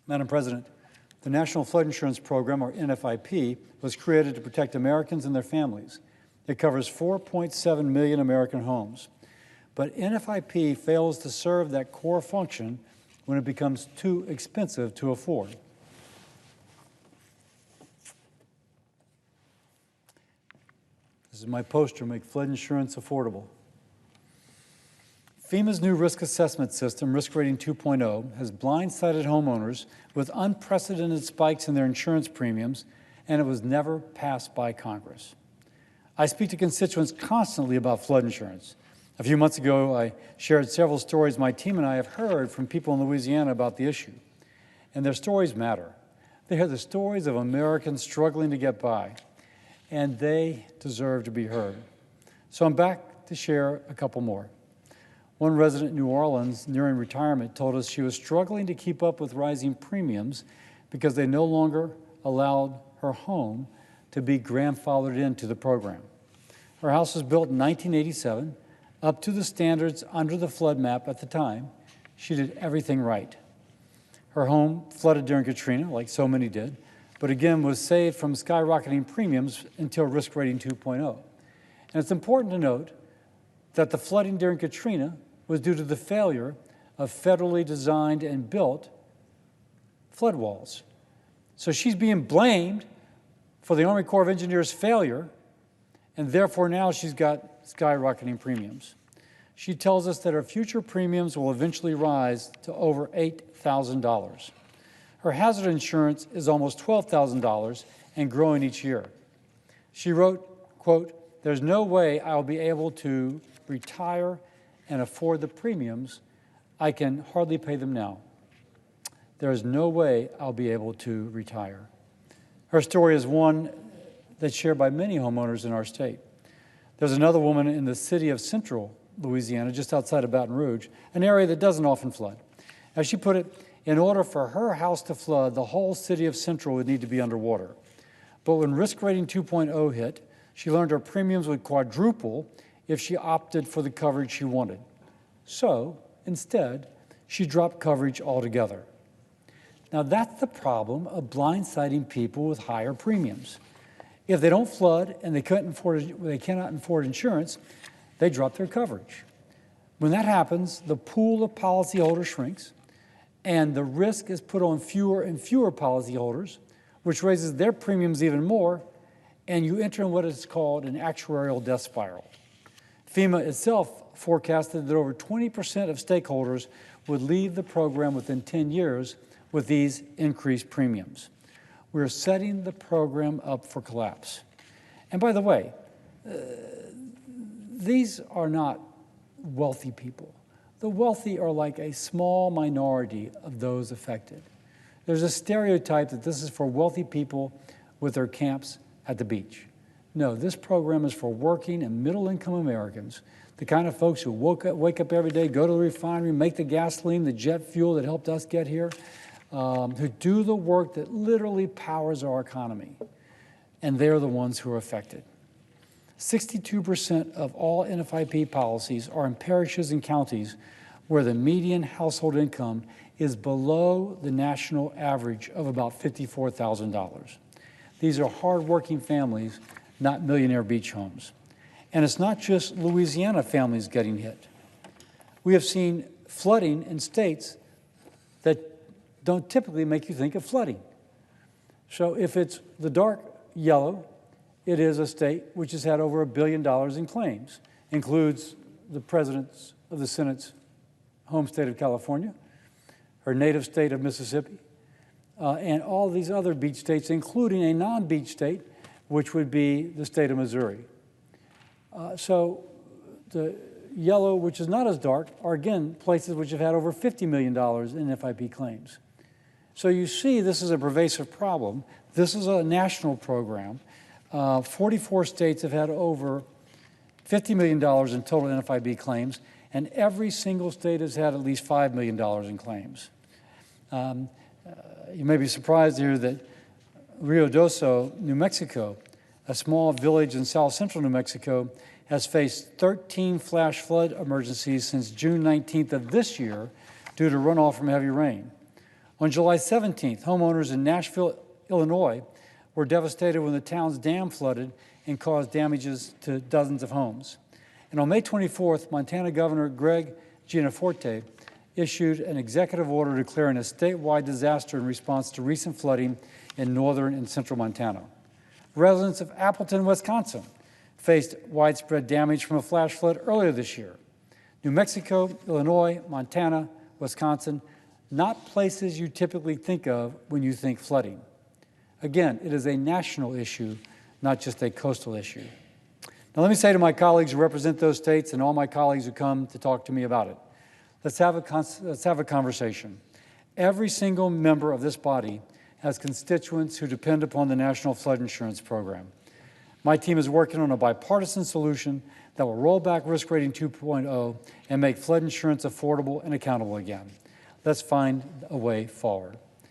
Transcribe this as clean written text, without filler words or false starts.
Madam President, the National Flood Insurance Program, or NFIP, was created to protect Americans and their families. It covers 4.7 million American homes. But NFIP fails to serve that core function when it becomes too expensive to afford. This is my poster, Make Flood Insurance Affordable. FEMA's new risk assessment system, Risk Rating 2.0, has blindsided homeowners with unprecedented spikes in their insurance premiums, and it was never passed by Congress. I speak to constituents constantly about flood insurance. A few months ago, I shared several stories my team and I have heard from people in Louisiana about the issue. And their stories matter. They are the stories of Americans struggling to get by, and they deserve to be heard. So I'm back to share a couple more. One resident in New Orleans, nearing retirement, told us she was struggling to keep up with rising premiums because they no longer allowed her home to be grandfathered into the program. Her house was built in 1987, up to the standards under the flood map at the time. She did everything right. Her home flooded during Katrina, like so many did, but again was saved from skyrocketing premiums until Risk Rating 2.0. And it's important to note that the flooding during Katrina was due to the failure of federally designed and built flood walls. So she's being blamed for the Army Corps of Engineers' failure, and therefore now she's got skyrocketing premiums. She tells us that her future premiums will eventually rise to over $8,000. Her hazard insurance is almost $12,000 and growing each year. She wrote, quote, "There's no way I'll be able to retire and afford the premiums. I can hardly pay them now. There is no way I'll be able to retire." Her story is one that's shared by many homeowners in our state. There's another woman in the city of Central Louisiana, just outside of Baton Rouge, an area that doesn't often flood. As she put it, in order for her house to flood, the whole city of Central would need to be underwater. But when Risk Rating 2.0 hit, she learned her premiums would quadruple if she opted for the coverage she wanted. So, instead, she dropped coverage altogether. Now, that's the problem of blindsiding people with higher premiums. If they don't flood and they cannot afford insurance, they drop their coverage. When that happens, the pool of policyholders shrinks, and the risk is put on fewer and fewer policyholders, which raises their premiums even more, and you enter in what is called an actuarial death spiral. FEMA itself forecasted that over 20% of stakeholders would leave the program within 10 years with these increased premiums. We're setting the program up for collapse. And by the way, these are not wealthy people. The wealthy are like a small minority of those affected. There's a stereotype that this is for wealthy people with their camps at the beach. No, this program is for working and middle-income Americans, the kind of folks who wake up every day, go to the refinery, make the gasoline, the jet fuel that helped us get here, who do the work that literally powers our economy. And they're the ones who are affected. 62% of all NFIP policies are in parishes and counties where the median household income is below the national average of about $54,000. These are hardworking families, not millionaire beach homes. And it's not just Louisiana families getting hit. We have seen flooding in states that don't typically make you think of flooding. So if it's the dark yellow, it is a state which has had over $1 billion in claims. Includes the President of the Senate's home state of California, her native state of Mississippi, and all these other beach states, including a non-beach state, which would be the state of Missouri. So the yellow, which is not as dark, are again places which have had over $50 million in FIP claims. So you see this is a pervasive problem. This is a national program. 44 states have had over $50 million in total NFIB claims, and every single state has had at least $5 million in claims. You may be surprised to hear that Rio Doso, New Mexico, a small village in south central New Mexico, has faced 13 flash flood emergencies since June 19th of this year due to runoff from heavy rain. On July 17th, homeowners in Nashville, Illinois, were devastated when the town's dam flooded and caused damages to dozens of homes. And on May 24th, Montana Governor Greg Gianforte issued an executive order declaring a statewide disaster in response to recent flooding in northern and central Montana. Residents of Appleton, Wisconsin, faced widespread damage from a flash flood earlier this year. New Mexico, Illinois, Montana, Wisconsin, not places you typically think of when you think flooding. Again, it is a national issue, not just a coastal issue. Now, let me say to my colleagues who represent those states and all my colleagues who come to talk to me about it, let's have a conversation. Every single member of this body has constituents who depend upon the National Flood Insurance Program. My team is working on a bipartisan solution that will roll back Risk Rating 2.0 and make flood insurance affordable and accountable again. Let's find a way forward.